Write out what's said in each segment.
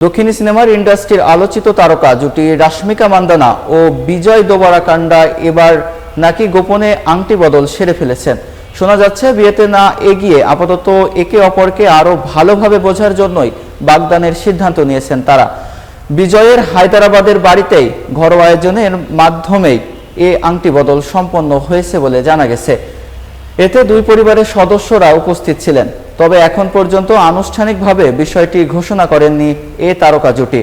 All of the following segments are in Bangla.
দক্ষিণী সিনেমার ইন্ডাস্ট্রির আলোচিত তারকা জুটি রাশমিকা মান্দানা ও বিজয় দোবরাকান্ডা এবার নাকি গোপনে আংটি বদল সেরে ফেলেছেন। শোনা যাচ্ছে বিয়েতে না এগিয়ে আপাতত একে অপরকে আরো ভালোভাবে বোঝার জন্যই বাগদানের সিদ্ধান্ত নিয়েছেন তারা। বিজয়ের হায়দরাবাদের বাড়িতেই ঘরোয়া আয়োজনের মাধ্যমেই এ আংটি বদল সম্পন্ন হয়েছে বলে জানা গেছে। এতে দুই পরিবারের সদস্যরা উপস্থিত ছিলেন, তবে এখন পর্যন্ত আনুষ্ঠানিকভাবে বিষয়টি ঘোষণা করেননি এ তারকা জুটি।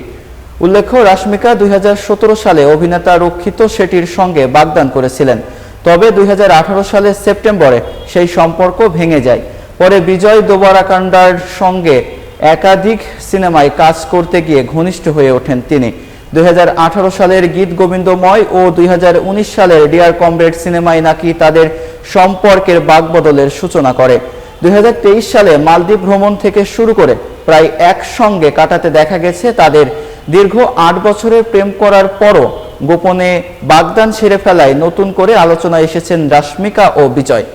উল্লেখ্য, রাশমিকা 2017 সালে অভিনেতা রক্ষিত শেঠির সঙ্গে বাগদান করেছিলেন, তবে 2018 সালের সেপ্টেম্বরে সেই সম্পর্ক ভেঙে যায়। পরে বিজয় দোবরাকান্ডার সঙ্গে একাধিক সিনেমায় কাজ করতে গিয়ে ঘনিষ্ঠ হয়ে ওঠেন তিনি। 2018 সালের গীত গোবিন্দময় ও 2019 সালের ডিয়ার কমরেড সিনেমায় নাকি তাদের সম্পর্কের বাগবদলের সূচনা করে। 2023 সালে মালদ্বীপ ভ্রমণ থেকে শুরু করে প্রায় একসঙ্গে কাটাতে দেখা গেছে তাদের। দীর্ঘ 8 বছরের প্রেম করার পরও গোপনে বাগদান সেরে ফেলায় নতুন করে আলোচনায় এসেছেন রাশমিকা ও বিজয়।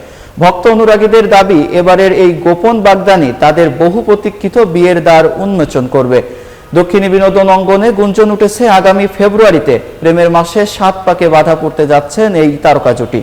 ভক্ত অনুরাগীদের দাবি, এবারের এই গোপন বাগদানই তাদের বহু প্রতীক্ষিত বিয়ের দ্বার উন্মোচন করবে। দক্ষিণী বিনোদন অঙ্গনে গুঞ্জন উঠেছে আগামী ফেব্রুয়ারিতে প্রেমের মাসে 7 পাকে বাধা পড়তে যাচ্ছেন এই তারকা জুটি।